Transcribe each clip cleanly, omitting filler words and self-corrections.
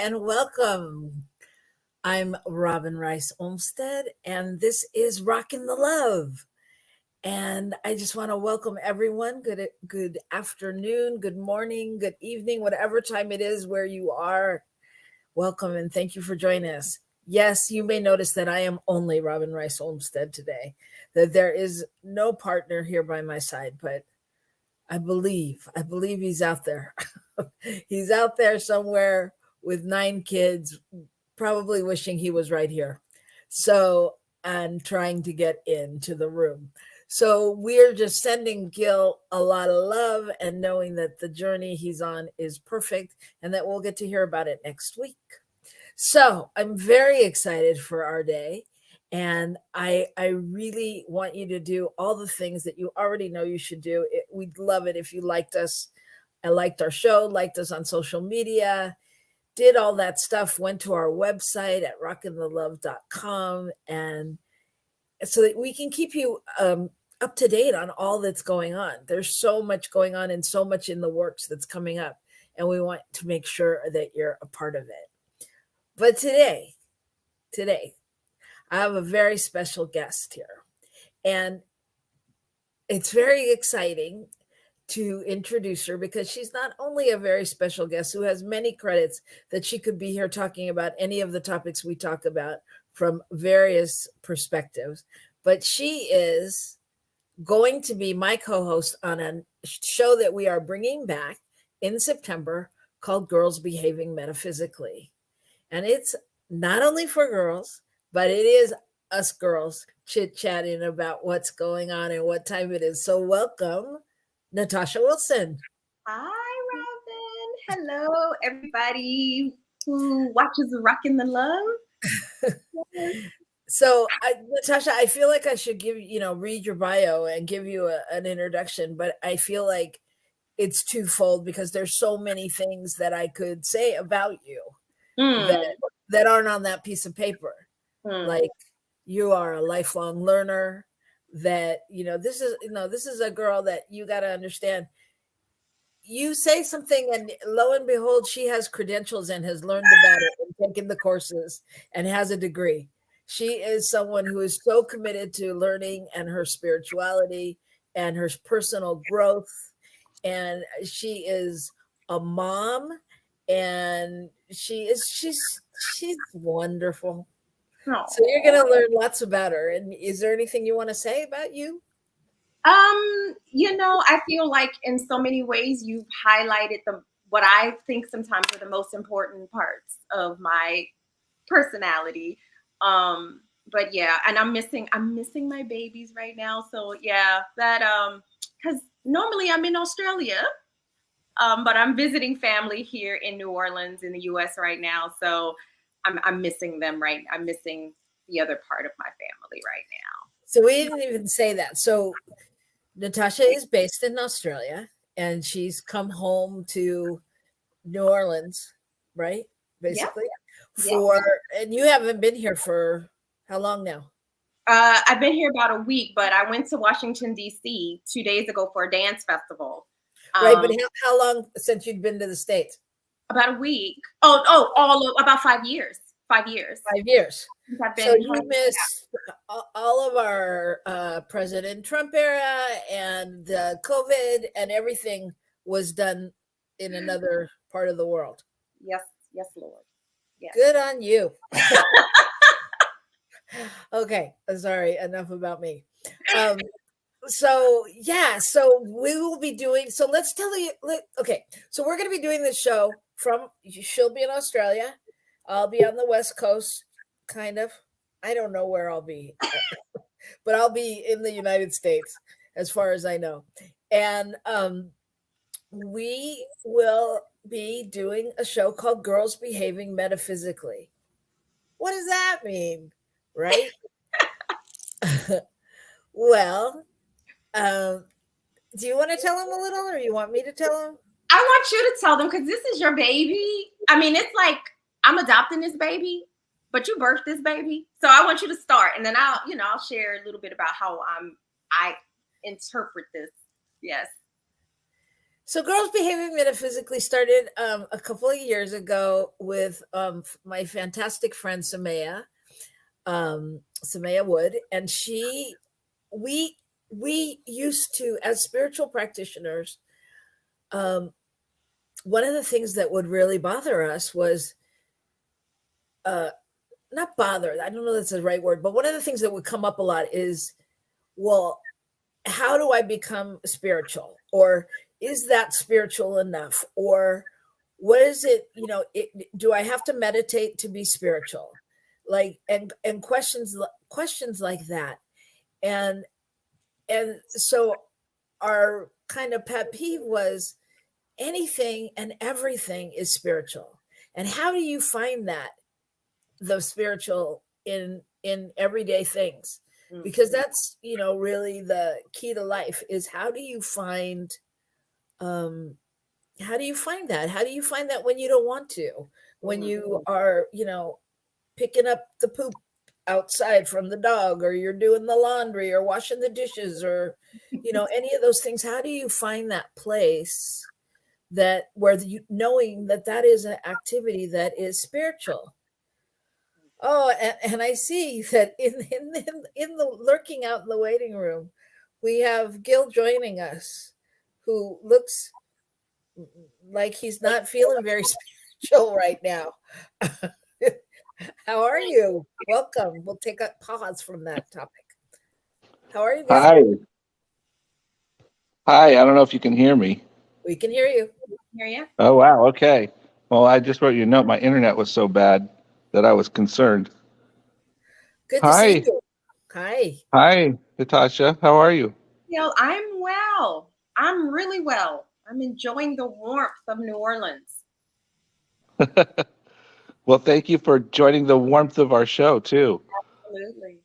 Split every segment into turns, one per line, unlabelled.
and welcome. I'm Robyn Olmstead, and this is Rockin the Love. And I just want to welcome everyone. Good afternoon, good morning, good evening, whatever time it is where you are. Welcome and thank you for joining us. Yes, you may notice that I am only Robyn Olmstead today, that there is no partner here by my side, but I believe he's out there. He's out there somewhere with 9 kids, probably wishing he was right here. So, and trying to get into the room. So we're just sending Gil a lot of love and knowing that the journey he's on is perfect and that we'll get to hear about it next week. So I'm very excited for our day. And I really want you to do all the things that you already know you should do. We'd love it if you liked us. I liked our show, liked us on social media, did all that stuff, went to our website at rockinthelove.com, and so that we can keep you up to date on all that's going on. There's so much going on and so much in the works that's coming up, and we want to make sure that you're a part of it. But today, I have a very special guest here, and it's very exciting to introduce her because she's not only a very special guest who has many credits that she could be here talking about any of the topics we talk about from various perspectives, but she is going to be my co-host on a show that we are bringing back in September called Girls Behaving Metaphysically. And it's not only for girls, but it is us girls chit-chatting about what's going on and what time it is. So welcome, Natasha Wilson.
Hi, Robyn. Hello, everybody who watches Rockin the Love.
So, Natasha, I feel like I should read your bio and give you an introduction, but I feel like it's twofold because there's so many things that I could say about you that aren't on that piece of paper. Like you are a lifelong learner. That this is a girl that you got to understand. You say something and lo and behold, she has credentials and has learned about it and taken the courses and has a degree. She is someone who is so committed to learning and her spirituality and her personal growth. And she is a mom, and she's wonderful.
Aww.
So you're going to learn lots about her. And is there anything you want to say about you?
I feel like in so many ways you've highlighted what I think sometimes are the most important parts of my personality. But yeah, and I'm missing my babies right now. So yeah, that because normally I'm in Australia, but I'm visiting family here in New Orleans in the US right now. So I'm missing them I'm missing the other part of my family right now.
So we didn't even say that. So Natasha is based in Australia and she's come home to New Orleans, right? Basically.
Yeah.
And you haven't been here for how long now?
I've been here about a week, but I went to Washington, D.C. 2 days ago for a dance festival.
Right, but how long since you'd been to the States?
About a week. About 5 years. 5 years.
5 years. So you missed all of our President Trump era and COVID and everything was done in another part of the world.
Yes, Lord. Yes.
Good on you. Okay, sorry, enough about me. So we will be doing, so let's tell you, okay, so we're going to be doing this show she'll be in Australia. I'll be on the West Coast, kind of. I don't know where I'll be, but I'll be in the United States as far as I know. And we will be doing a show called Girls Behaving Metaphysically. What does that mean? Right? Well, do you want to tell them a little or you want me to tell them?
I want you to tell them because this is your baby. I mean, it's like I'm adopting this baby, but you birthed this baby. So I want you to start and then I'll share a little bit about how I interpret this. Yes.
So, Girls Behaving Metaphysically started a couple of years ago with my fantastic friend Samaya Wood, and we we used to, as spiritual practitioners, um, one of the things that would really bother us was uh, not bother. I don't know if that's the right word, but one of the things that would come up a lot is, well, how do I become spiritual? Or is that spiritual enough? Or what is it, do I have to meditate to be spiritual? Like, and questions like that. And so our kind of pet peeve was anything and everything is spiritual. And how do you find that, the spiritual in everyday things? Because that's, really the key to life is how do you find um that? How do you find that when you don't want to? When you are, picking up the poop outside from the dog, or you're doing the laundry or washing the dishes, or any of those things. How do you find that place that where you knowing that that is an activity that is spiritual? Oh, and I see that in the lurking out in the waiting room, we have Gil joining us, who looks like he's not feeling very spiritual right now. How are you? Welcome. We'll take a pause from that topic. How are you, Gil?
Hi. Hi. I don't know if you can hear me.
We can hear you.
Hear you?
Oh, wow. Okay. Well, I just wrote you a note. My internet was so bad that I was concerned.
Good to see
Hi.
you. Hi.
Hi, Natasha. How are you?
I'm well. I'm really well. I'm enjoying the warmth of New Orleans.
Well, thank you for joining the warmth of our show, too.
Absolutely.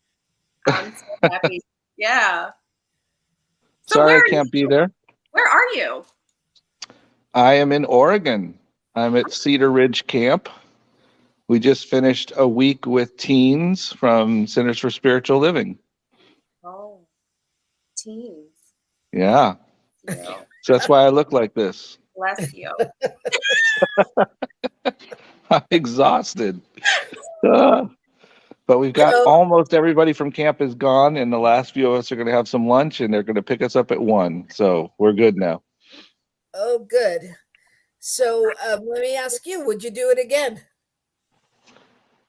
I'm so happy. Yeah. So
Sorry
where
I
are you?
can't be there.
Where are you?
I am in Oregon. I'm at Cedar Ridge Camp. We just finished a week with teens from Centers for Spiritual Living.
Oh, teens.
Yeah.
Yeah.
So that's why I look like this.
Bless you.
I'm exhausted. Ah. But we've got
So,
almost everybody from camp is gone, and the last few of us are going to have some lunch, and they're going to pick us up at 1. So we're good now.
oh, good. So, let me ask you: would you do it again?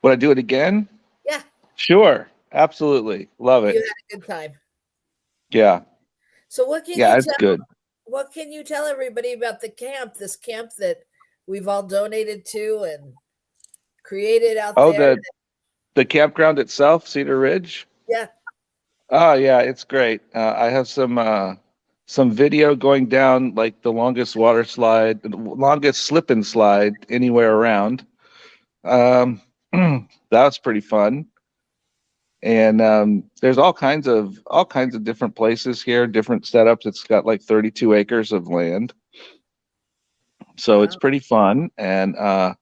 Would I do it again?
Yeah,
Sure, absolutely, love
you
it.
had a good time.
Yeah,
So, what can
yeah,
you
it's
tell?
good.
What can you tell everybody about the camp? This camp that we've all donated to and created out
Oh,
there.
the campground itself, Cedar Ridge.
Yeah.
Oh yeah, it's great. I have some video going down like the longest water slide, the longest slip and slide anywhere around. Um, that was pretty fun. And there's all kinds of different places here, different setups. It's got like 32 acres of land, so it's
Wow.
pretty fun, and a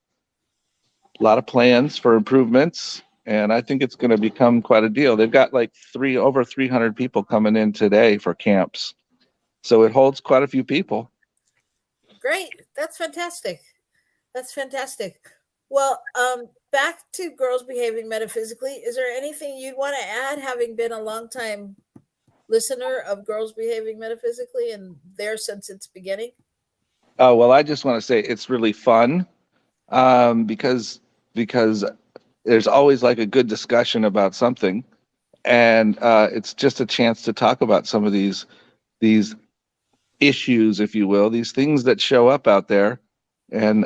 lot of plans for improvements. And I think it's going to become quite a deal. They've got like over 300 people coming in today for camps, so it holds quite a few people.
Great. That's fantastic. That's fantastic. Well, back to Girls Behaving Metaphysically. Is there anything you'd want to add, having been a long time listener of Girls Behaving Metaphysically and there since its beginning?
Oh well, I just want to say it's really fun, because there's always like a good discussion about something, and it's just a chance to talk about some of these issues, if you will, these things that show up out there, and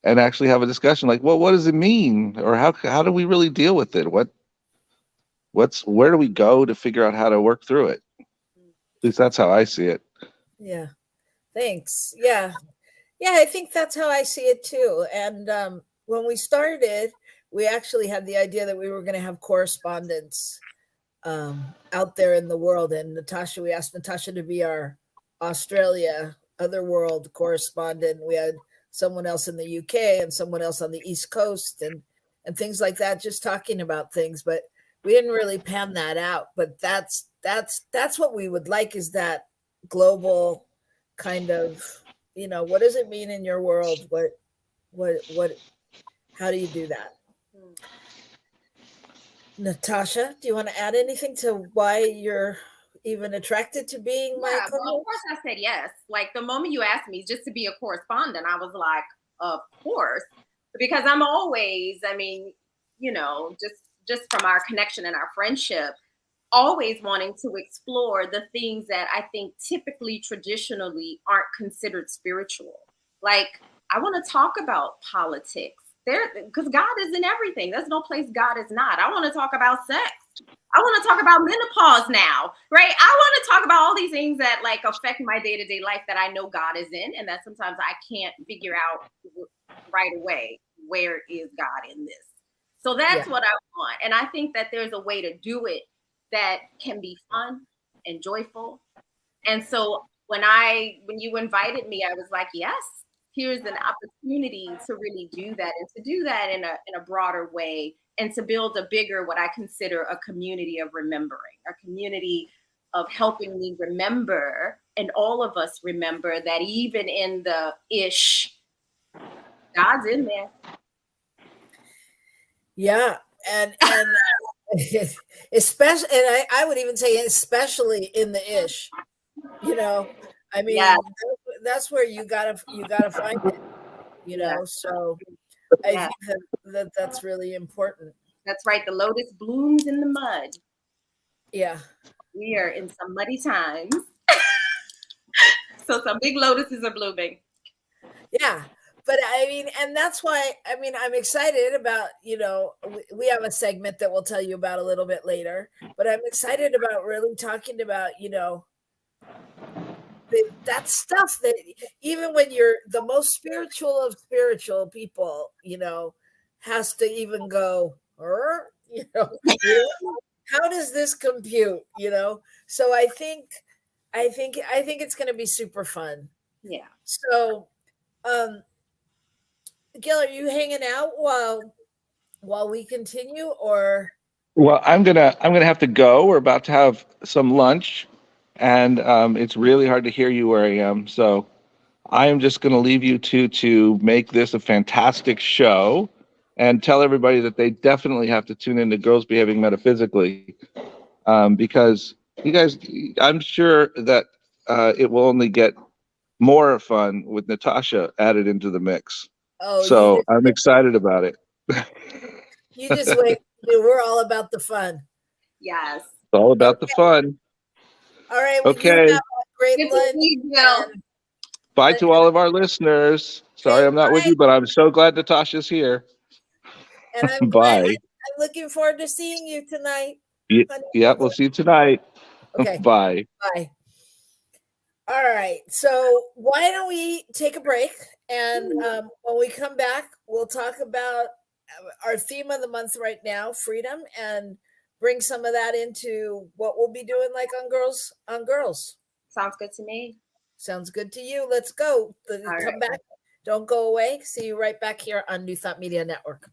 actually have a discussion like, well, what does it mean, or how do we really deal with it? Where do we go to figure out how to work through it? At least that's how I see it.
Yeah. Thanks. Yeah. Yeah, I think that's how I see it too. And when we started, we actually had the idea that we were going to have correspondence out there in the world. And we asked Natasha to be our Australia Otherworld correspondent. We had someone else in the UK and someone else on the East Coast, and things like that, just talking about things. But we didn't really pan that out. But that's what we would like, is that global kind of, what does it mean in your world? What, how do you do that? Natasha, do you want to add anything to why you're even attracted to being my
Yeah,
co-host?
well, of course I said yes. Like the moment you asked me just to be a correspondent, I was like, of course, because I'm always, I mean, just from our connection and our friendship, always wanting to explore the things that I think typically traditionally aren't considered spiritual. Like I want to talk about politics there because God is in everything. There's no place God is not. I want to talk about sex. I want to talk about menopause now, right? I want to talk about all these things that like affect my day-to-day life that I know God is in, and that sometimes I can't figure out right away where is God in this. So that's what I want, and I think that there's a way to do it that can be fun and joyful. And so when you invited me, I was like, yes, here's an opportunity to really do that, and to do that in a broader way, and to build a bigger, what I consider a community of remembering, a community of helping me remember, and all of us remember that even in the ish, God's in there.
Yeah. And especially, and I would even say especially in the ish, I mean, that's where you gotta find it, so I think that's really important.
That's right. The lotus blooms in the mud.
Yeah.
We are in some muddy times. So some big lotuses are blooming.
Yeah. But I mean, and that's why, I mean, I'm excited about, we have a segment that we'll tell you about a little bit later, but I'm excited about really talking about, that stuff that even when you're the most spiritual of spiritual people, has to even go, how does this compute? So I think it's going to be super fun.
Yeah.
So, Gil, are you hanging out while we continue, or?
Well, I'm gonna have to go. We're about to have some lunch, and it's really hard to hear you where I am. So I am just gonna leave you two to make this a fantastic show, and tell everybody that they definitely have to tune into Girls Behaving Metaphysically, because you guys, I'm sure that it will only get more fun with Natasha added into the mix.
Oh,
so I'm excited about it.
You just wait. We're all about the fun.
Yes.
It's all about the fun.
All right.
Okay.
You have a great lunch.
Bye to all of our listeners. Sorry I'm not with you, but I'm so glad Natasha's here.
And I'm
Bye.
I'm looking forward to seeing you tonight.
Yeah, we'll see you tonight.
Okay.
Bye.
Bye. All right. So why don't we take a break? And when we come back, we'll talk about our theme of the month right now, freedom, and bring some of that into what we'll be doing like on Girls on Girls.
Sounds good to me.
Sounds good to you. Let's go. Come back. Don't go away. See you right back here on New Thought Media Network.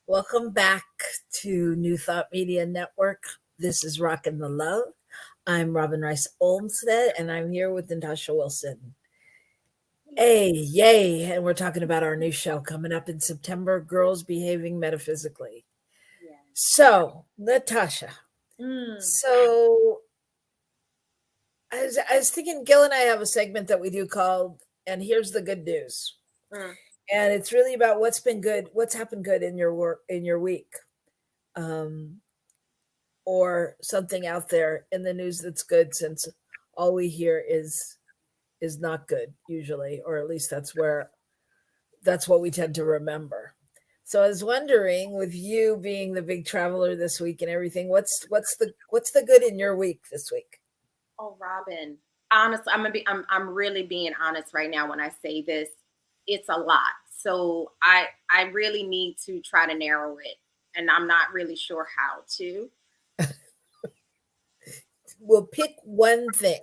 Welcome back to New Thought Media Network. This is Rockin the Love. I'm Robyn Rice Olmstead, and I'm here with Natasha Wilson. Hey, yay! And we're talking about our new show coming up in September, Girls Behaving Metaphysically.
Yeah.
So, Natasha, so I was thinking Gil and I have a segment that we do called "And Here's the Good News," and it's really about what's been good, what's happened good in your work, in your week, or something out there in the news that's good, since all we hear is not good usually, or at least that's what we tend to remember. So I was wondering, with you being the big traveler this week and everything, what's the good in your week this week?
Oh, Robyn, honestly, I'm really being honest right now when I say this. It's a lot. So I really need to try to narrow it, and I'm not really sure how to.
We'll pick one thing.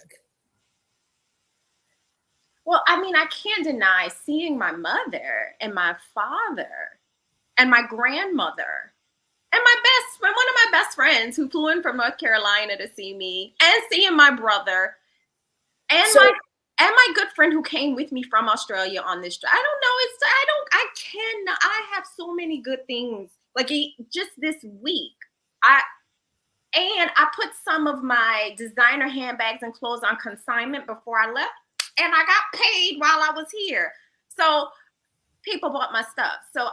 Well, I mean, I can't deny seeing my mother and my father and my grandmother and one of my best friends who flew in from North Carolina to see me, and seeing my brother and my good friend who came with me from Australia on this trip. I have so many good things. Like just this week, I put some of my designer handbags and clothes on consignment before I left, and I got paid while I was here. So people bought my stuff. So I'm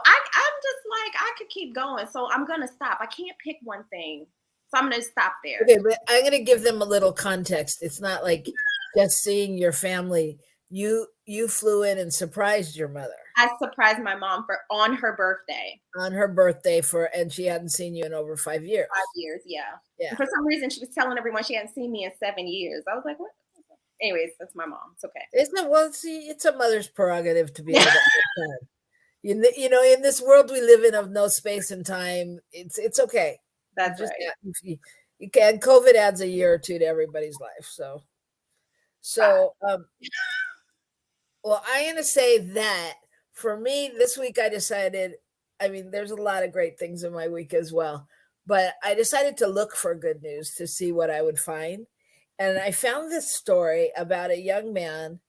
just like, I could keep going. So I'm going to stop. I can't pick one thing. So I'm going to stop there.
Okay, but I'm going to give them a little context. It's not like just seeing your family. You flew in and surprised your mother.
I surprised my mom on her birthday.
On her birthday, and she hadn't seen you in over 5 years.
5 years, yeah.
Yeah.
For some reason, she was telling everyone she hadn't seen me in 7 years. I was like, what? Anyways, that's my mom. It's okay.
It's a mother's prerogative to be able to understand. You know, in this world we live in of no space and time, it's okay.
That's right.
You can. COVID adds a year or two to everybody's life. Well, I'm going to say that for me this week, I decided, I mean, there's a lot of great things in my week as well, but I decided to look for good news to see what I would find. And I found this story about a young man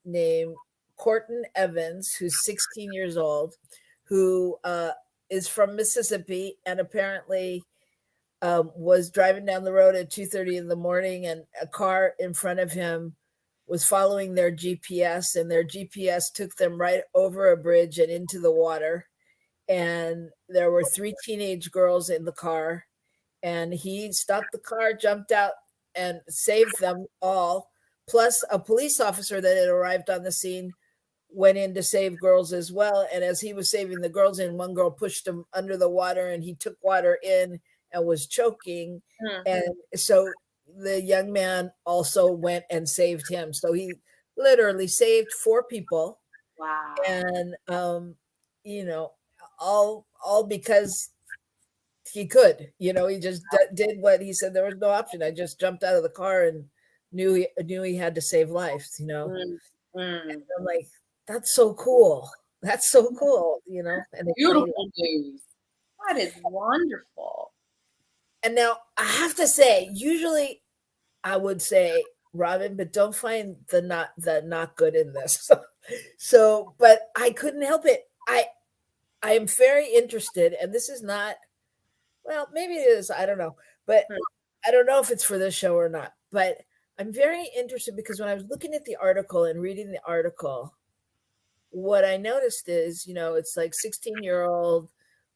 named Courtney Evans, who's 16 years old, who is from Mississippi, and apparently was driving down the road at 2:30 in the morning, and a car in front of him was following their GPS, and their GPS took them right over a bridge and into the water. And there were 3 teenage girls in the car, and he stopped the car, jumped out, and saved them all. Plus, a police officer that had arrived on the scene went in to save girls as well. And as he was saving the girls in, one girl pushed him under the water, and he took water in and was choking. And so the young man also went and saved him. So he literally saved 4 people.
Wow.
And you know, all because he could, he just did what he said. There was no option. I just jumped out of the car and knew he had to save lives.
Mm, mm.
I'm like, that's so cool. That's so cool, and exciting.
Beautiful news. That is wonderful.
And now I have to say, usually I would say Robyn, but don't find the not good in this. So, but I couldn't help it. I am very interested, and this is not, well, maybe it is. I don't know, but
Mm,
I don't know if it's for this show or not. But I'm very interested because when I was looking at the article and reading the article, what I noticed is, it's like 16-year-old,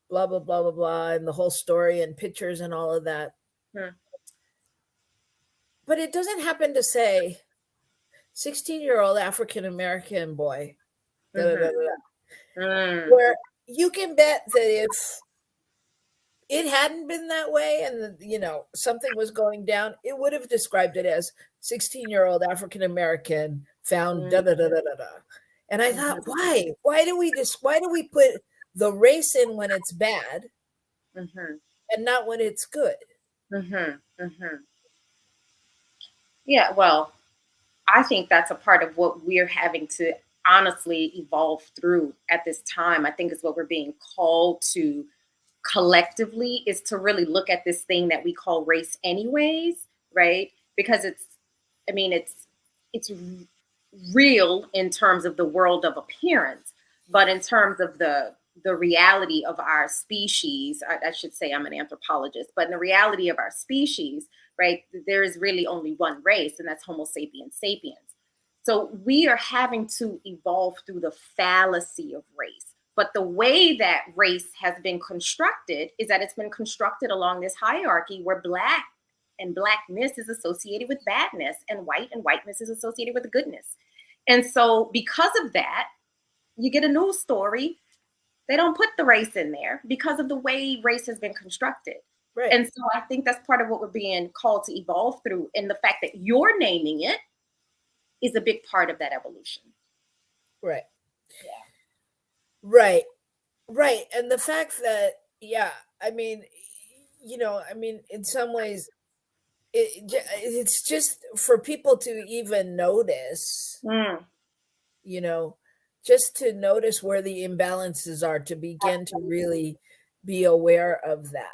blah blah blah blah blah, and the whole story and pictures and all of that.
mm,
But it doesn't happen to say 16-year-old African American boy, da, da, da,
mhm,
da, da,
mm,
where you can bet that if it hadn't been that way and something was going down, it would have described it as 16-year-old African American found da
mm,
da da da da da. And I thought,
mhm,
why do we put the race in when it's bad
mhm,
and not when it's good?
mhm, mhm. Yeah, well, I think that's a part of what we're having to honestly evolve through at this time. I think is what we're being called to collectively, is to really look at this thing that we call race anyways, right? Because I mean, it's real in terms of the world of appearance, but in terms of the reality of our species, I should say I'm an anthropologist, but in the reality of our species, right, there is really only one race, and that's Homo sapiens sapiens. So we are having to evolve through the fallacy of race. But the way that race has been constructed is that it's been constructed along this hierarchy where black and blackness is associated with badness, and whiteness is associated with goodness. And so, because of that, you get a news story. They don't put the race in there because of the way race has been constructed.
Right,
And so, I think that's part of what we're being called to evolve through. And the fact that you're naming it is a big part of that evolution.
right,
Yeah.
right, right. And the fact that, yeah, I mean, in some ways, it's just for people to even notice,
Mm,
you know, just to notice where the imbalances are, to begin to really be aware of that.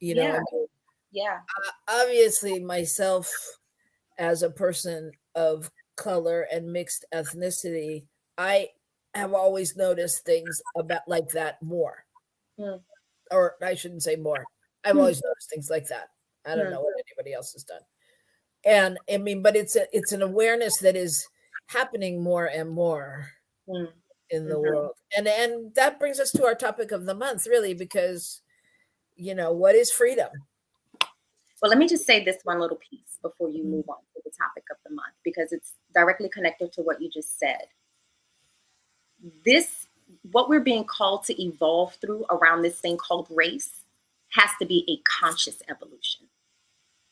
I
yeah.
mean,
Yeah.
obviously, myself as a person of color and mixed ethnicity, I have always noticed things about like that more,
Mm,
or I shouldn't say more. I've
mm,
always noticed things like that. I don't
mm,
know what anybody else has done. And I mean, but it's an awareness that is happening more and more
mm,
in the
mhm.
world. And that brings us to our topic of the month, really, because what is freedom?
Well, let me just say this one little piece before you
Mm,
move on to the topic of the month, because it's directly connected to what you just said. This, what we're being called to evolve through around this thing called race, has to be a conscious evolution.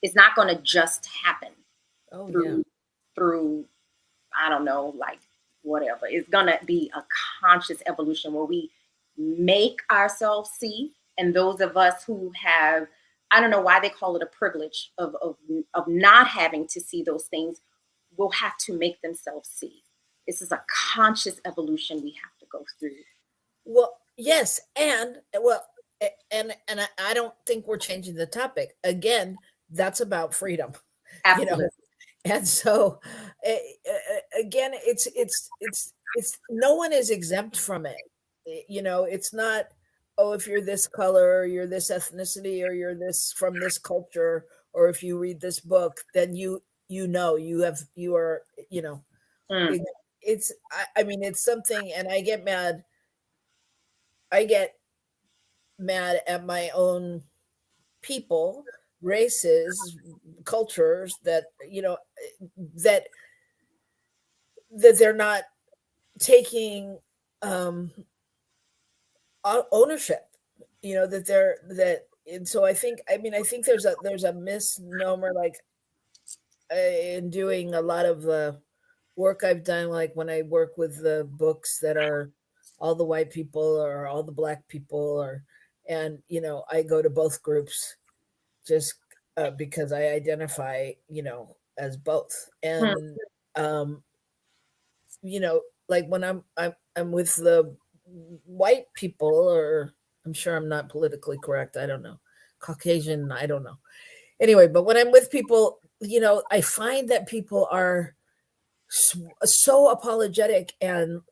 It's not going to just happen
oh yeah.
through through I don't know, like whatever. It's gonna be a conscious evolution where we make ourselves see, and those of us who have, I don't know why they call it a privilege of not having to see those things, will have to make themselves see. This is a conscious evolution we have to go through.
Well, yes, and well, and I don't think we're changing the topic. Again, that's about freedom, you know.
Absolutely.
And so, again, it's no one is exempt from it. It's not, oh, if you're this color, or you're this ethnicity, or you're this from this culture, or if you read this book, then you are,
Mm,
it, I mean, it's something, and I get mad at my own people, races, cultures that that they're not taking um ownership, and so I think there's a misnomer, like, in doing a lot of the work I've done, like when I work with the books that are all the white people or all the black people, or, and, you know, I go to both groups just because I identify, you know, as both.
Hmm.
And, um, you know, like when I'm with the white people, or I'm sure I'm not politically correct. I don't know. Caucasian, I don't know. Anyway, but when I'm with people, you know, I find that people are so apologetic and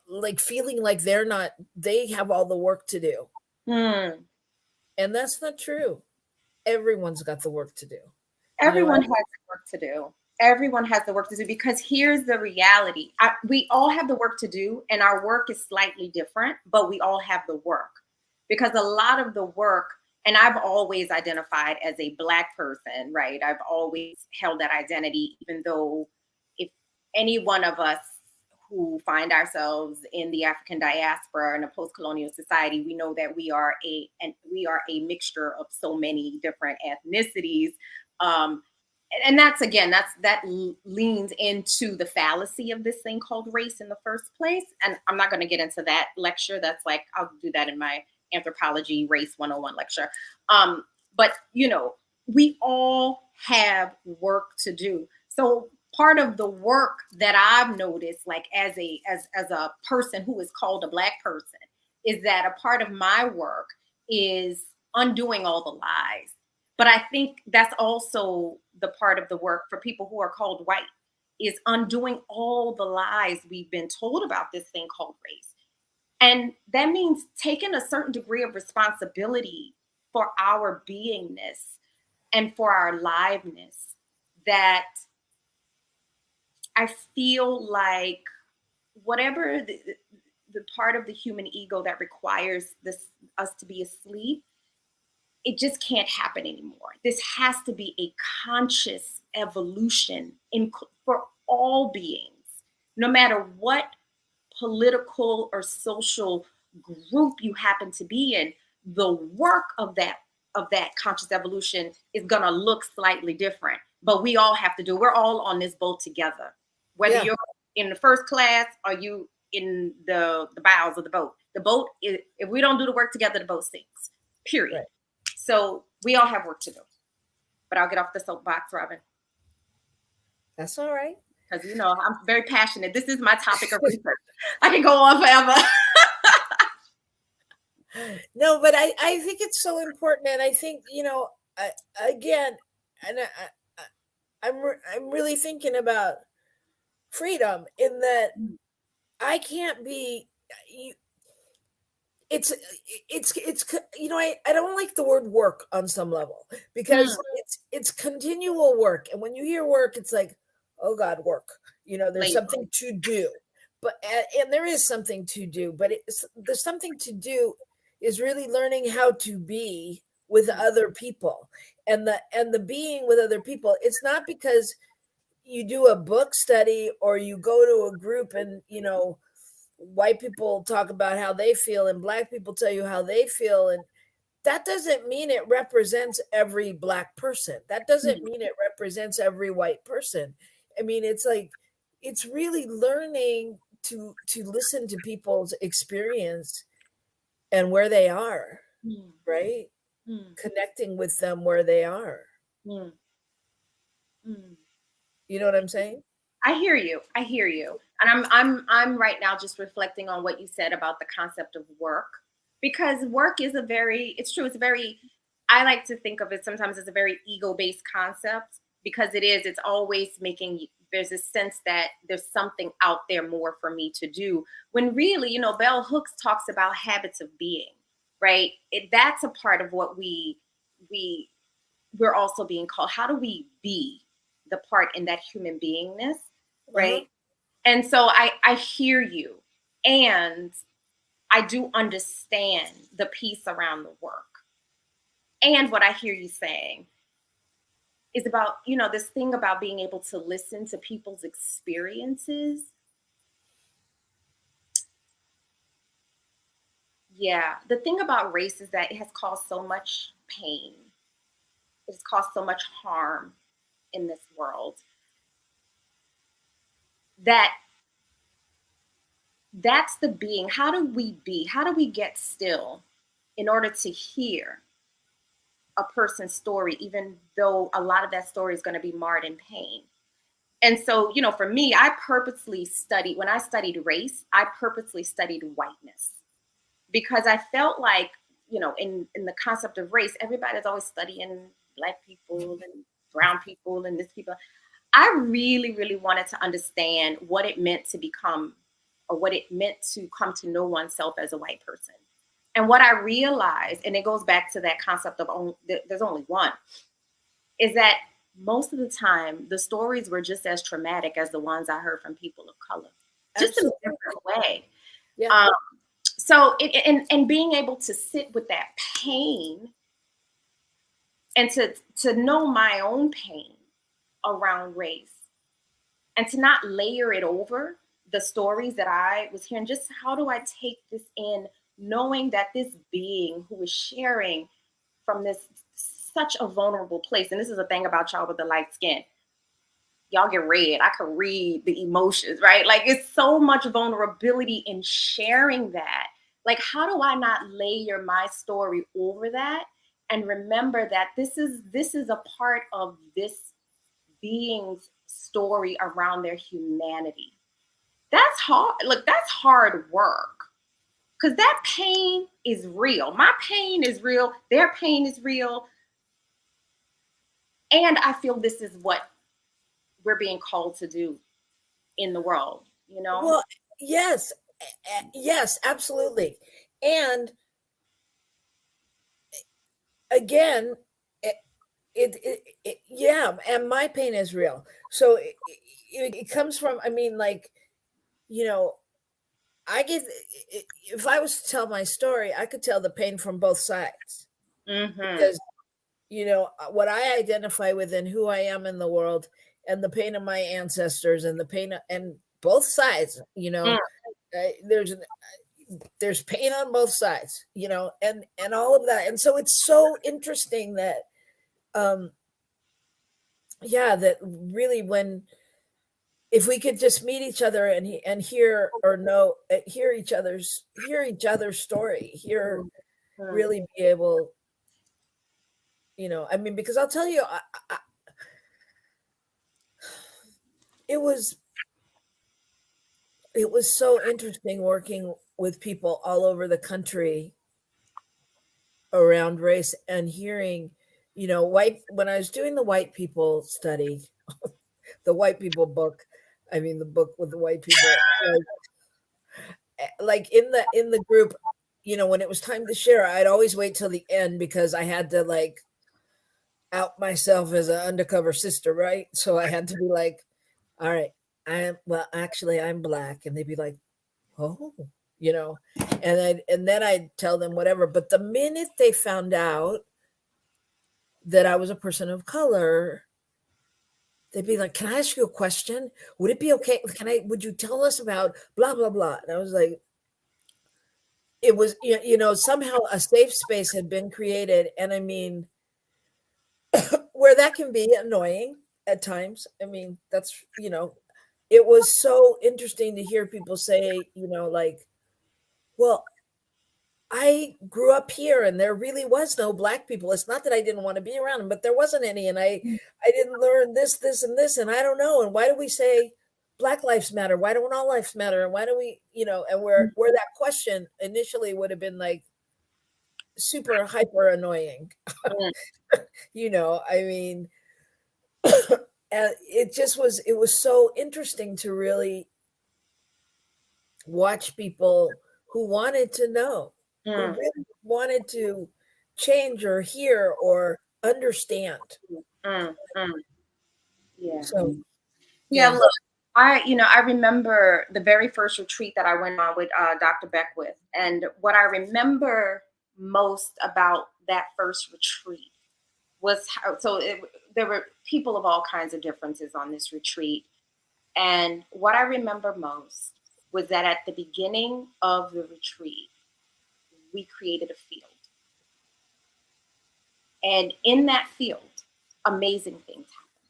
like feeling like they have all the work to do.
Hmm.
And that's not true. Everyone's got the work to do. You know,
Everyone has work to do. Everyone has the work to do, because here's the reality. We all have the work to do, and our work is slightly different, but we all have the work, because a lot of the work, and I've always identified as a Black person, right? I've always held that identity, even though if any one of us who find ourselves in the African diaspora in a post-colonial society, we know that we are a mixture of so many different ethnicities. um, and that's, again, that leans into the fallacy of this thing called race in the first place. And I'm not going to get into that lecture. That's like, I'll do that in my anthropology race 101 lecture. But you know, we all have work to do. So part of the work that I've noticed, like as a person who is called a Black person, is that a part of my work is undoing all the lies. But I think that's also the part of the work for people who are called white, is undoing all the lies we've been told about this thing called race. And that means taking a certain degree of responsibility for our beingness and for our liveness, that I feel like whatever the part of the human ego that requires us to be asleep, it just can't happen anymore. This has to be a conscious evolution for all beings, no matter what political or social group you happen to be in. The work of that conscious evolution is going to look slightly different, but we all have to do. We're all on this boat together, whether
yeah.
you're in the first class or you in the bows of the boat. The boat, if we don't do the work together, the boat sinks. Period.
Right.
So we all have work to do. But I'll get off the soapbox, Robyn.
That's all right.
Because, you know, I'm very passionate. This is my topic of research. I can go on forever.
No, but I think it's so important. And I think, you know, again, and I'm really thinking about freedom in that I can't be, it's you know, I don't like the word work on some level, because it's continual work. And when you hear work, it's like, oh God, work. You know, there's something to do. But and there is something to do, but there's something to do is really learning how to be with other people. And the being with other people, it's not because you do a book study or you go to a group and, you know, white people talk about how they feel and Black people tell you how they feel, and that doesn't mean it represents every Black person. That doesn't mean it represents every white person. I mean, it's like, it's really learning to listen to people's experience and where they are, right? Connecting with them where they are. You know what I'm saying?
I hear you. I hear you. And I'm right now just reflecting on what you said about the concept of work, because work is it's true, it's a very, I like to think of it sometimes as a very ego-based concept, because it's always there's a sense that there's something out there more for me to do, when really, you know, Bell Hooks talks about habits of being, right? That's a part of what we're also being called. How do we be the part in that human beingness, right? And so I hear you, and I do understand the piece around the work. And what I hear you saying is about, you know, this thing about being able to listen to people's experiences. Yeah, the thing about race is that it has caused so much pain. It has caused so much harm in this world, that that's the being. How do we be? How do we get still in order to hear a person's story, even though a lot of that story is going to be marred in pain? And so, you know, for me, I purposely studied, when I studied race, I purposely studied whiteness, because I felt like, you know, in the concept of race, everybody's always studying Black people and brown people and this people. I really, really wanted to understand what it meant to become, or what it meant to come to know oneself as a white person. And what I realized, and it goes back to that concept of there's only one, is that most of the time, the stories were just as traumatic as the ones I heard from people of color, just in a different way.
Yeah.
So, and being able to sit with that pain and to know my own pain around race, and to not layer it over the stories that I was hearing. Just how do I take this in, knowing that this being who is sharing from this such a vulnerable place, and this is the thing about y'all with the light skin, y'all get red. I can read the emotions, right? Like, it's so much vulnerability in sharing that. Like, how do I not layer my story over that and remember that this is a part of this being's story around their humanity? That's hard. Look, that's hard work, because that pain is real. My pain is real. Their pain is real. And I feel this is what we're being called to do in the world, you know?
Well, yes, yes, absolutely. And again, yeah, and my pain is real. So it comes from, I mean, like, you know, I get, if I was to tell my story, I could tell the pain from both sides, because, you know, what I identify with and who I am in the world, and the pain of my ancestors, and the pain and both sides, you know, there's pain on both sides, you know, and all of that. And so it's so interesting that, yeah, that really, when, if we could just meet each other and hear, or know, hear each other's story, really be able, you know, I mean, because I'll tell you, it was so interesting working with people all over the country around race, and hearing, you know, when I was doing the white people study, the white people book, I mean, the book with the white people, like in the group, you know, when it was time to share, I'd always wait till the end, because I had to, like, out myself as an undercover sister, right? So I had to be like, all right, actually, I'm Black. And they'd be like, oh, you know, and then I'd tell them whatever. But the minute they found out that I was a person of color, they'd be like, can I ask you a question? Would it be okay? Would you tell us about blah, blah, blah? And I was like, it was, you know, somehow a safe space had been created. And I mean, where that can be annoying at times. I mean, that's, you know, it was so interesting to hear people say, you know, like, well, I grew up here and there really was no Black people. It's not that I didn't want to be around them, but there wasn't any. And I didn't learn this, and this, and I don't know. And why do we say Black lives matter? Why don't all lives matter? And why do we, you know, and where that question initially would have been like super hyper annoying, you know, I mean, and it was so interesting to really watch people who wanted to know, who really wanted to change or hear or understand.
Yeah.
So,
Yeah, look, I remember the very first retreat that I went on with Dr. Beckwith. And what I remember most about that first retreat was there were people of all kinds of differences on this retreat. And what I remember most was that at the beginning of the retreat, we created a field. And in that field, amazing things happened.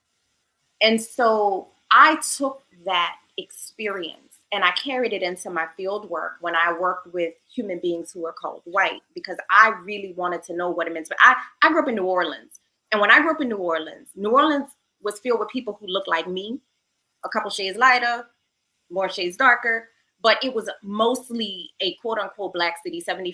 And so I took that experience and I carried it into my field work when I worked with human beings who are called white, because I really wanted to know what it meant. But I grew up in New Orleans. And when I grew up in New Orleans was filled with people who looked like me, a couple shades lighter, more shades darker, but it was mostly a quote unquote Black city, 75%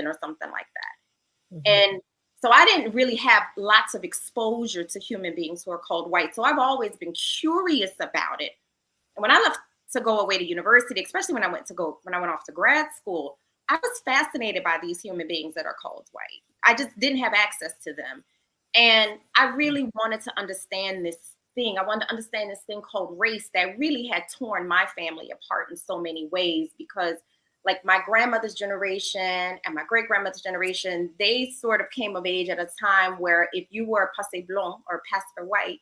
or something like that. Mm-hmm. And so I didn't really have lots of exposure to human beings who are called white. So I've always been curious about it. And when I left to go away to university, especially when I went off to grad school, I was fascinated by these human beings that are called white. I just didn't have access to them. And I really wanted to understand this thing. I wanted to understand this thing called race that really had torn my family apart in so many ways, because like my grandmother's generation and my great-grandmother's generation, they sort of came of age at a time where if you were passé blanc or passé for white,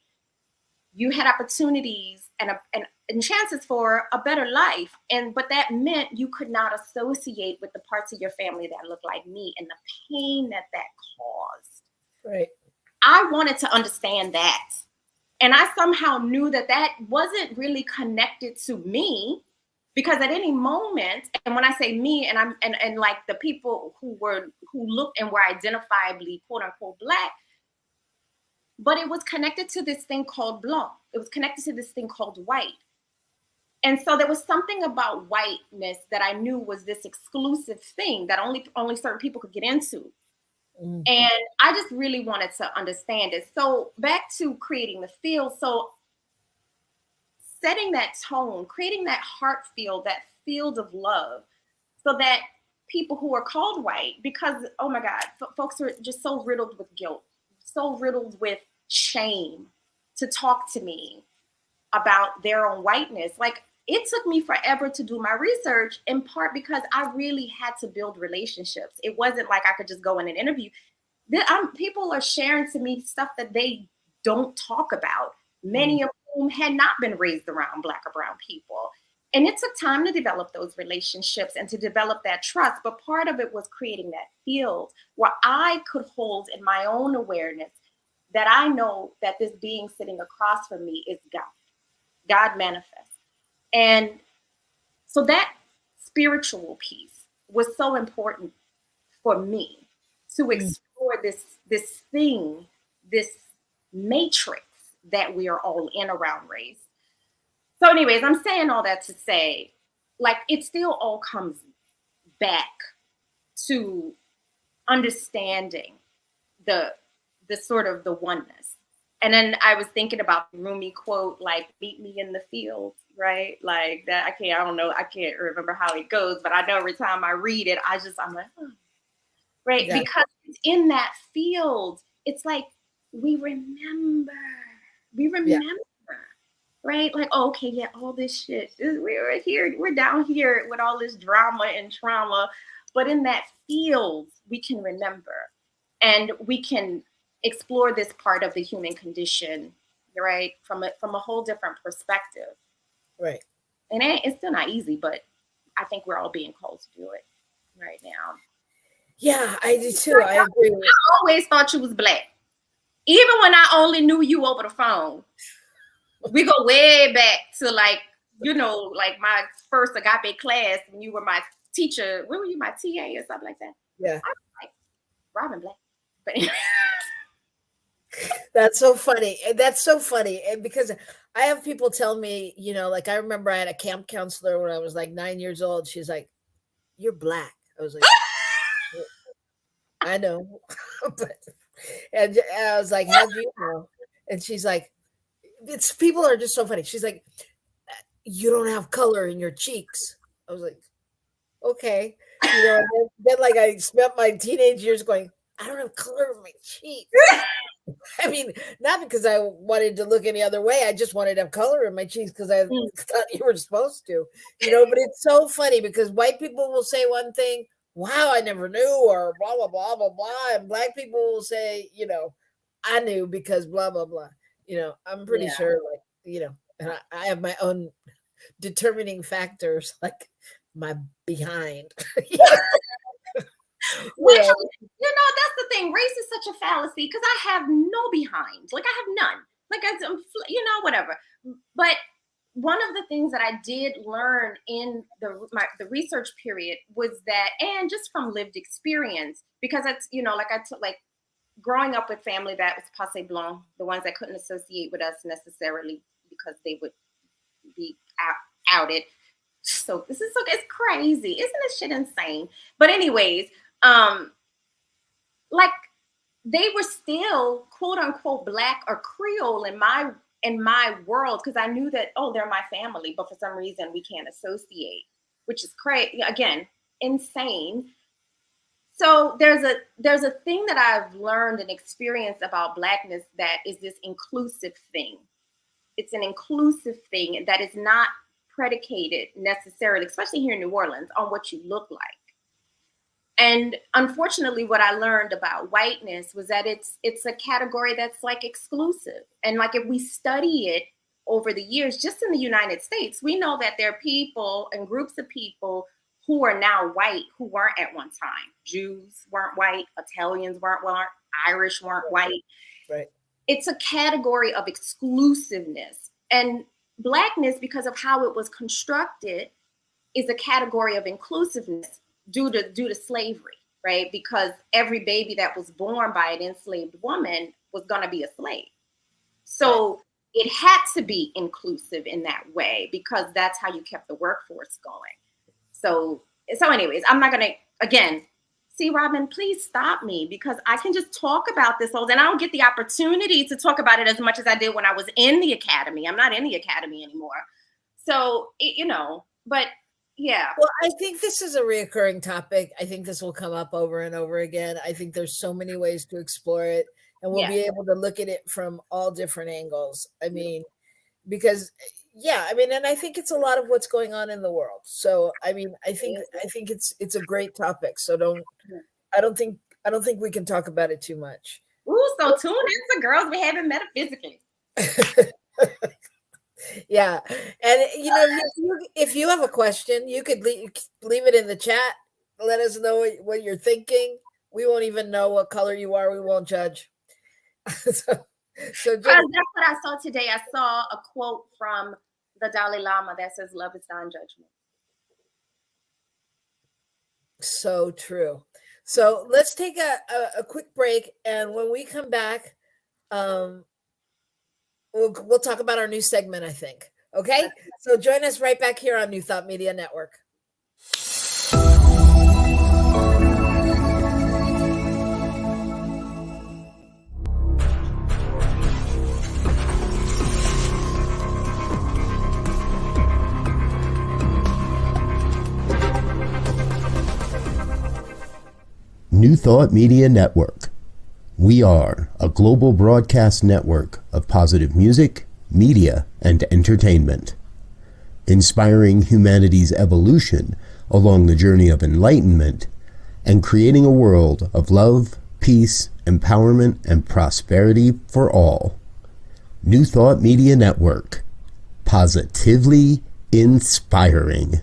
you had opportunities and chances for a better life. But that meant you could not associate with the parts of your family that looked like me, and the pain that caused.
Right.
I wanted to understand that. And I somehow knew that wasn't really connected to me, because at any moment, and when I say me, and like the people who looked and were identifiably quote unquote Black, but it was connected to this thing called blanc. It was connected to this thing called white. And so there was something about whiteness that I knew was this exclusive thing that only certain people could get into. Mm-hmm. And I just really wanted to understand it. So back to creating the field. So setting that tone, creating that heart field, that field of love, so that people who are called white, because, oh my God, folks are just so riddled with guilt, so riddled with shame to talk to me about their own whiteness. Like, it took me forever to do my research, in part because I really had to build relationships. It wasn't like I could just go in an interview. People are sharing to me stuff that they don't talk about, many of whom had not been raised around Black or brown people. And it took time to develop those relationships and to develop that trust. But part of it was creating that field where I could hold in my own awareness that I know that this being sitting across from me is God manifest. And so that spiritual piece was so important for me to explore this thing, this matrix that we are all in around race. So anyways, I'm saying all that to say, like, it still all comes back to understanding the sort of the oneness. And then I was thinking about the Rumi quote, like, meet me in the field, right? Like that, I can't remember how it goes, but I know every time I read it, I'm like, oh. Right? Yeah. Because in that field, it's like, we remember, yeah. Right? Like, oh, okay, yeah, all this shit, we're down here with all this drama and trauma, but in that field, we can remember, and we can explore this part of the human condition, right? From a whole different perspective.
Right.
And it's still not easy, but I think we're all being called to do it right now.
Yeah, I do too. I agree with you.
I always thought you was Black. Even when I only knew you over the phone. We go way back to, like, like my first agape class when you were my teacher. When were you, my TA or something like that?
Yeah.
I was like, Robyn Black. But anyway.
That's so funny. That's so funny. And because I have people tell me, like, I remember I had a camp counselor when I was like 9 years old. She's like, "You're Black." I was like, I know. and I was like, "How do you know?" And she's like, people are just so funny. She's like, "You don't have color in your cheeks." I was like, okay. Then like I spent my teenage years going, I don't have color in my cheeks. I mean, not because I wanted to look any other way. I just wanted to have color in my cheeks because I thought you were supposed to, but it's so funny because white people will say one thing, wow, I never knew, or blah, blah, blah, blah, blah. And Black people will say, I knew because blah, blah, blah. I'm pretty sure, like, and I have my own determining factors, like my behind.
Which, that's the thing. Race is such a fallacy because I have no behind. Like, I have none. Like, whatever. But one of the things that I did learn in the research period was that, and just from lived experience, because it's, like growing up with family that was passé blanc, the ones that couldn't associate with us necessarily because they would be outed. So it's crazy. Isn't this shit insane? But anyways, like they were still quote unquote Black or Creole in my world, because I knew that, oh, they're my family, but for some reason we can't associate, which is crazy. Again, insane. So there's a thing that I've learned and experienced about Blackness that is this inclusive thing. It's an inclusive thing that is not predicated necessarily, especially here in New Orleans, on what you look like. And unfortunately, what I learned about whiteness was that it's a category that's like exclusive. And like if we study it over the years, just in the United States, we know that there are people and groups of people who are now white who weren't at one time. Jews weren't white, Italians weren't white, Irish weren't white.
Right. It's a category of exclusiveness. And Blackness, because of how it was constructed, is a category of inclusiveness due to slavery, right? Because every baby that was born by an enslaved woman was going to be a slave. So it had to be inclusive in that way, because that's how you kept the workforce going. So anyways, I'm not going to, again, see, Robyn, please stop me, because I can just talk about this and I don't get the opportunity to talk about it as much as I did when I was in the academy. I'm not in the academy anymore. So, but yeah. Well, I think this is a reoccurring topic. I think this will come up over and over again. I think there's so many ways to explore it, and we'll be able to look at it from all different angles. I mean, because and I think it's a lot of what's going on in the world. So, I mean, I think it's a great topic. So I don't think we can talk about it too much.
Ooh, so tune in to Girls We Having Metaphysically.
Yeah. And if you have a question, you could leave it in the chat. Let us know what you're thinking. We won't even know what color you are. We won't judge. So
that's what I saw today. I saw a quote from the Dalai Lama that says, "Love is non-judgment."
So true. So let's take a quick break, and when we come back, we'll talk about our new segment, I think. Okay? So join us right back here on New Thought Media Network.
New Thought Media Network. We are a global broadcast network of positive music, media, and entertainment, inspiring humanity's evolution along the journey of enlightenment and creating a world of love, peace, empowerment, and prosperity for all. New Thought Media Network. Positively inspiring.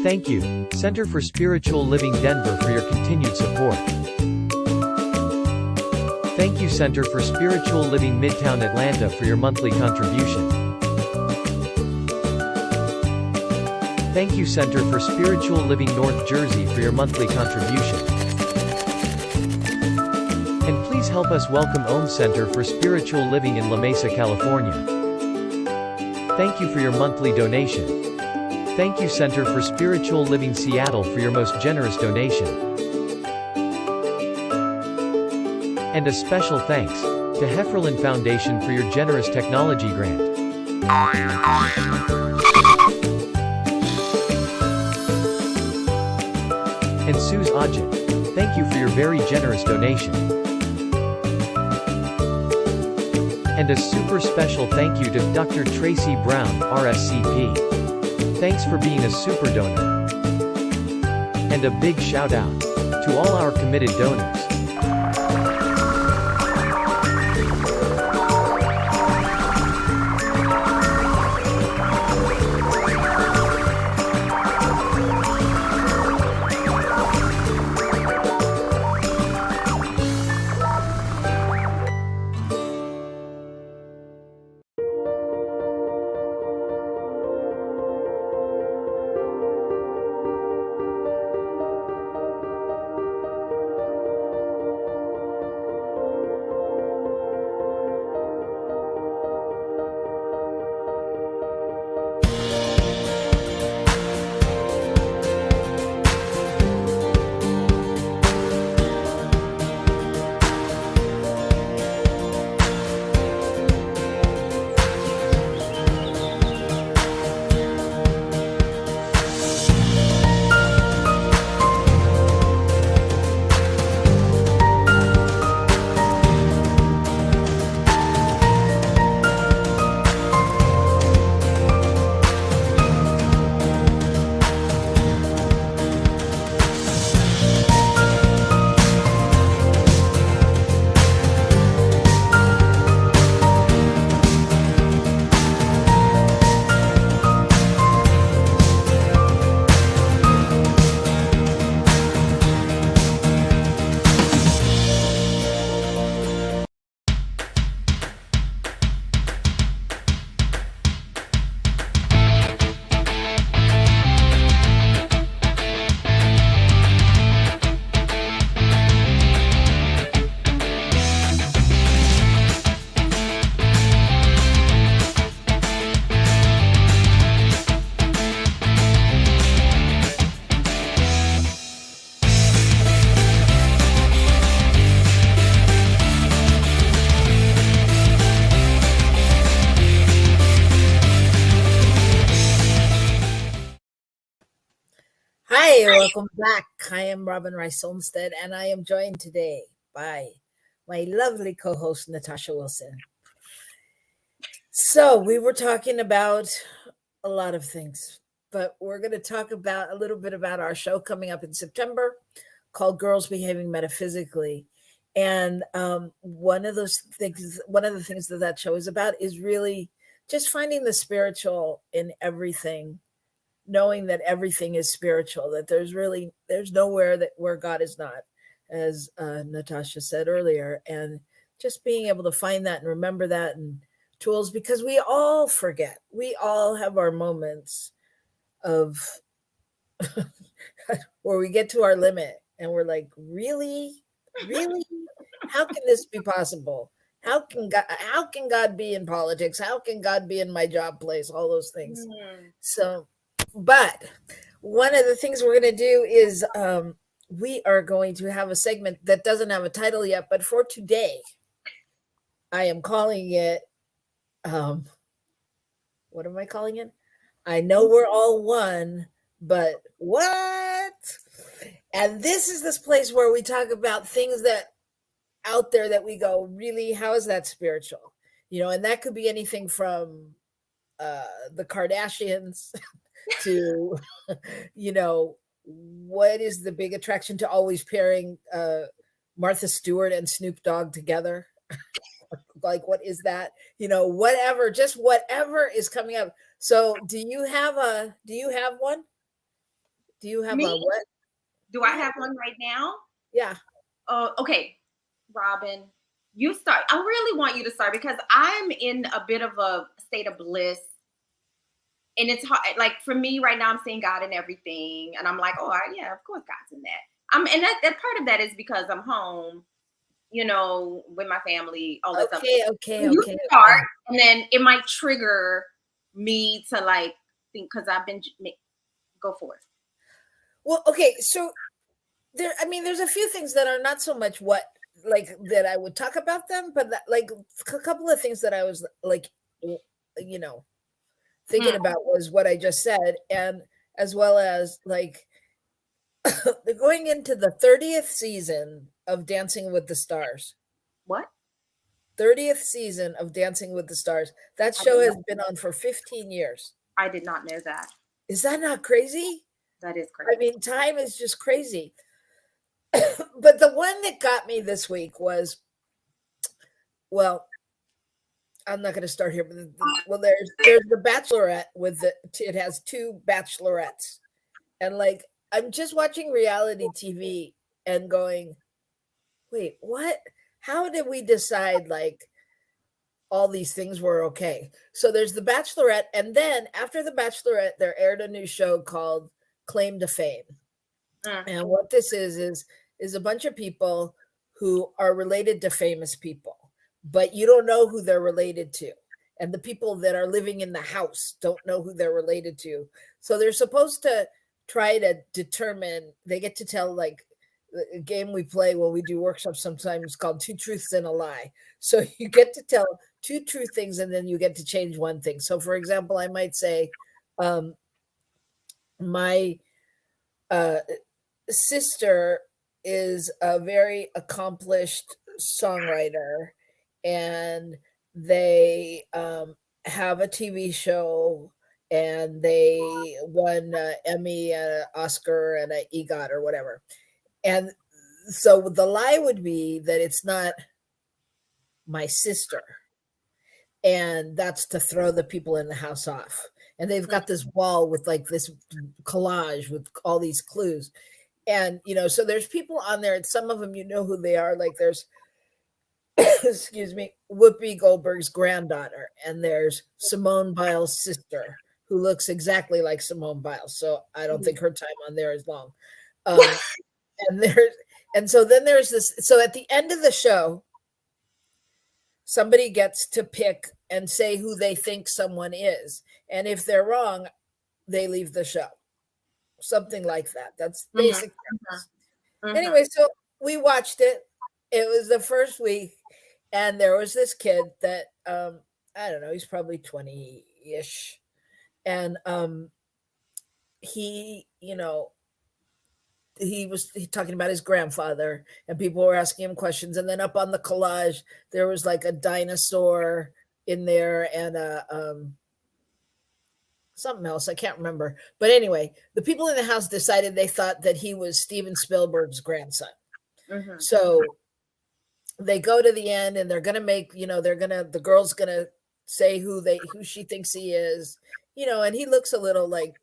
Thank you, Center for Spiritual Living Denver, for your continued support. Thank you, Center for Spiritual Living Midtown Atlanta, for your monthly contribution. Thank you, Center for Spiritual Living North Jersey, for your monthly contribution. And please help us welcome Center for Spiritual Living in La Mesa, California. Thank you for your monthly donation. Thank you, Center for Spiritual Living Seattle, for your most generous donation. And a special thanks to Hefferlin Foundation for your generous technology grant. And Suze Ajit, thank you for your very generous donation. And a super special thank you to Dr. Tracy Brown, RScP. Thanks for being a super donor. And a big shout out to all our committed donors.
Hi, welcome back. I am Robyn Rice Olmstead, and I am joined today by my lovely co-host Natasha Wilson. So we were talking about a lot of things, but we're going to talk about a little bit about our show coming up in September called Girls Behaving Metaphysically. And one of the things that show is about is really just finding the spiritual in everything, knowing that everything is spiritual, that there's nowhere that where God is not, as Natasha said earlier, and just being able to find that and remember that, and tools, because we all forget. We all have our moments of where we get to our limit and we're like, really? Really? How can this be possible? How can God be in politics? How can God be in my job place? All those things. So, but one of the things we're going to do is we are going to have a segment that doesn't have a title yet, but for today, I am calling it what am I calling it? I know we're all one, but what? And this is this place where we talk about things that out there that we go, really, how is that spiritual? And that could be anything from the Kardashians to, what is the big attraction to always pairing Martha Stewart and Snoop Dogg together? Like, what is that? Whatever, just whatever is coming up. So do you have one? Do you have
Me?
a what?
Do I have one right now?
Yeah.
Okay, Robyn, you start. I really want you to start because I'm in a bit of a state of bliss. And it's hard. Like, for me right now, I'm seeing God in everything. And I'm like, oh, yeah, of course God's in that. And that part of that is because I'm home, with my family, all that stuff.
Okay.
You start, and then it might trigger me to think, because I've been, go for it.
Well, okay, so there's a few things that are not so much that I would talk about them, but a couple of things that I was thinking about was what I just said, and as well as they're going into the 30th season of Dancing with the Stars.
What?
30th season of Dancing with the Stars. That show has been on for 15 years.
I did not know that.
Is that not crazy?
That is crazy.
Time is just crazy. But the one that got me this week was, well, I'm not going to start here, but there's the Bachelorette it has two bachelorettes, and I'm just watching reality TV and going, wait, what? How did we decide all these things were okay? So there's the Bachelorette, and then after the Bachelorette, there aired a new show called Claim to Fame. And what this is a bunch of people who are related to famous people, but you don't know who they're related to. And the people that are living in the house don't know who they're related to. So they're supposed to try to determine, they get to tell a game we play when we do workshops sometimes called 2 Truths and a Lie. So you get to tell 2 true things and then you get to change one thing. So for example, I might say, my sister is a very accomplished songwriter, and they have a TV show, and they won Emmy, Oscar, and an EGOT or whatever. And so the lie would be that it's not my sister, and that's to throw the people in the house off. And they've got this wall with this collage with all these clues. And, so there's people on there, and some of them, who they are. There's, excuse me, Whoopi Goldberg's granddaughter, and there's Simone Biles' sister, who looks exactly like Simone Biles. So I don't think her time on there is long. And so then there's this. So at the end of the show, somebody gets to pick and say who they think someone is. And if they're wrong, they leave the show. Something like that. That's basic. Anyway, so we watched it. It was the first week, and there was this kid that I don't know, he's probably 20-ish. And he, he was talking about his grandfather, and people were asking him questions. And then up on the collage, there was like a dinosaur in there and something else. I can't remember. But anyway, the people in the house decided they thought that he was Steven Spielberg's grandson.
Mm-hmm.
So they go to the end, and they're gonna make, the girl's gonna say who she thinks he is, and he looks a little like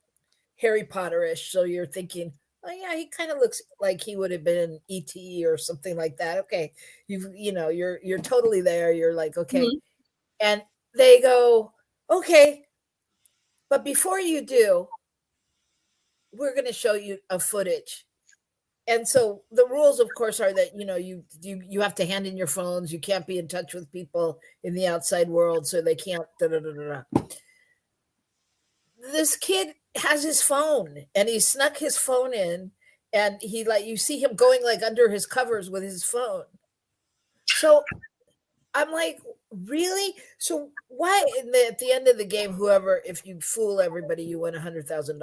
Harry Potterish. So you're thinking, oh yeah, he kind of looks like he would have been E.T. or something like that. Okay, you're totally there. You're like, okay,
Mm-hmm.
and they go, okay, but before you do, we're going to show you a footage. And so the rules, of course, are that you have to hand in your phones. You can't be in touch with people in the outside world, so they can't. This kid has his phone, and he snuck his phone in, and you see him going like under his covers with his phone. So I'm like, really? So why at the end of the game, if you fool everybody, you win $100,000.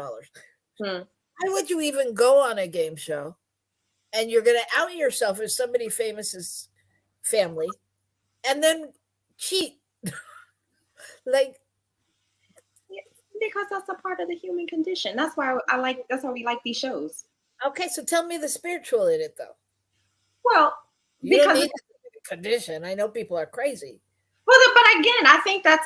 Why would you even go on a game show? And you're going to out yourself as somebody famous's family, and then cheat.
Because that's a part of the human condition. That's why that's why we like these shows.
Okay, so tell me the spiritual in it, though.
Well,
you don't need the condition. I know people are crazy.
Well, but again, I think that's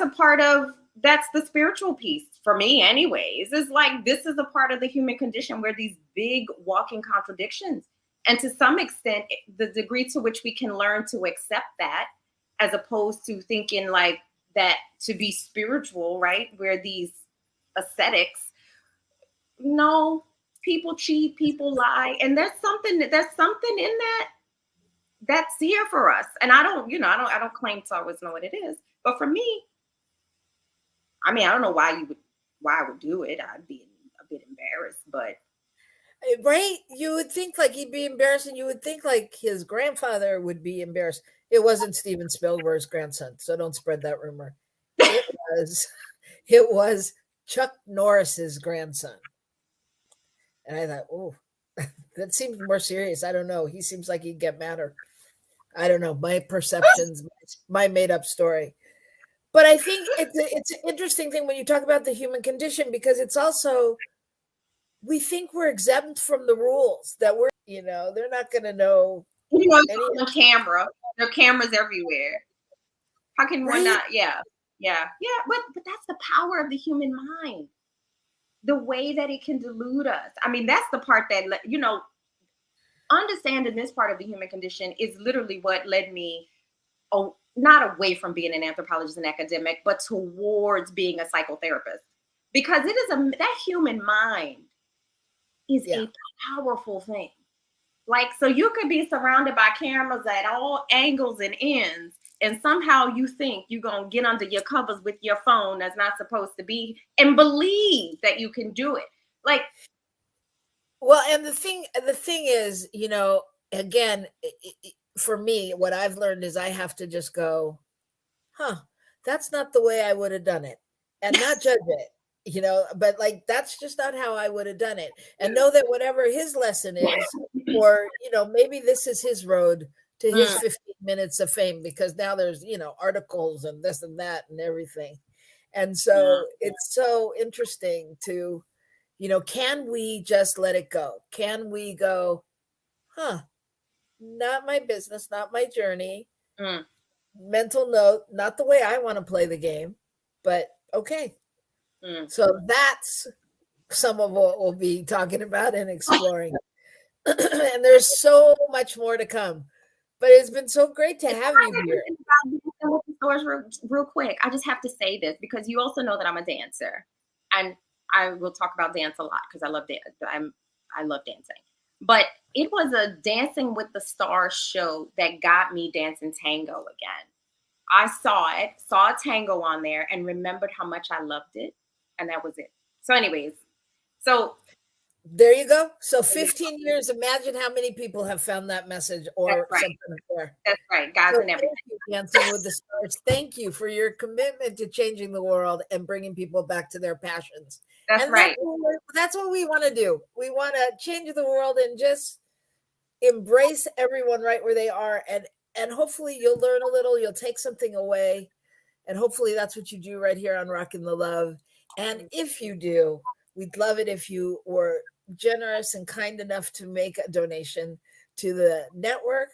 the spiritual piece for me anyways. It's like, this is a part of the human condition where these big walking contradictions. And to some extent, the degree to which we can learn to accept that, as opposed to thinking like that to be spiritual, right? Where these ascetics, no, people cheat, people lie. And there's something in that's here for us. And I don't claim to always know what it is. But for me, I mean, I don't know why I would do it. I'd be a bit embarrassed, but.
Right? You would think like he'd be embarrassed, and you would think like his grandfather would be embarrassed. It wasn't Steven Spielberg's grandson, so don't spread that rumor. It was Chuck Norris's grandson. And I thought, oh, that seems more serious. I don't know. He seems like he'd get madder. I don't know. My perceptions, my made up story. But I think it's an interesting thing when you talk about the human condition, because it's also, we think we're exempt from the rules, that we're, they're not going to know.
On camera. There are cameras everywhere. How can one not? Yeah. But that's the power of the human mind. The way that it can delude us. I mean, that's the part that, understanding this part of the human condition is literally what led me, not away from being an anthropologist and academic, but towards being a psychotherapist. Because it is that human mind is a powerful thing. Like, so you could be surrounded by cameras at all angles and ends, and somehow you think you're going to get under your covers with your phone that's not supposed to be, and believe that you can do it. Like,
well, and the thing is, again, for me, what I've learned is I have to just go, that's not the way I would have done it, and not judge it. But like, that's just not how I would have done it. And know that whatever his lesson is, or, maybe this is his road to his 15 minutes of fame, because now there's, articles and this and that and everything. And so it's so interesting to, can we just let it go? Can we go, not my business, not my journey, mental note, not the way I want to play the game, but okay. So that's some of what we'll be talking about and exploring. And there's so much more to come. But it's been so great to have you here.
Real quick, I just have to say this, because you also know that I'm a dancer. And I will talk about dance a lot because I love dance. I love dancing. But it was a Dancing with the Stars show that got me dancing tango again. I saw a tango on there, and remembered how much I loved it. And that was it. So anyways,
There you go. So 15 years, imagine how many people have found that message or
That's right.
something there.
That's right. God's
So
in everything.
thank you, Dancing with the Stars. Thank you for your commitment to changing the world and bringing people back to their passions.
That's
And
right.
that's what we want to do. We want to change the world and just embrace everyone right where they are. And hopefully you'll learn a little, you'll take something away. And hopefully that's what you do right here on Rockin the Love. And if you do, we'd love it if you were generous and kind enough to make a donation to the network.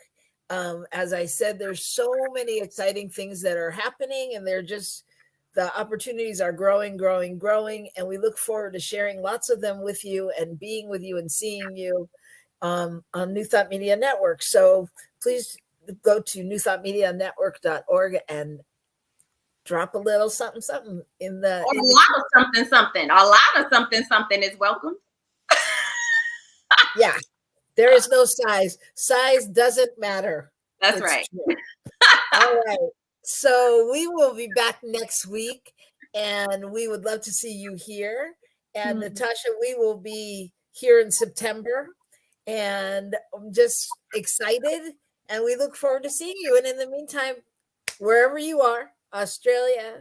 As I said, there's so many exciting things that are happening, and the opportunities are growing. And we look forward to sharing lots of them with you and being with you and seeing you on New Thought Media Network. So please go to newthoughtmedianetwork.org and drop a little something in the.
A lot of something. A lot of something is welcome.
Yeah, there is no size. Size doesn't matter.
That's right.
All right. So we will be back next week, and we would love to see you here. And Natasha, we will be here in September, and I'm just excited, and we look forward to seeing you. And in the meantime, wherever you are, Australia,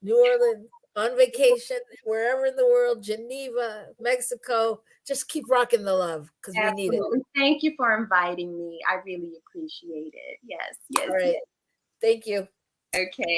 New Orleans, on vacation, wherever in the world, Geneva, Mexico, just keep rocking the love because we need it.
Thank you for inviting me. I really appreciate it. Yes.
All right.
Yes.
Thank you.
Okay.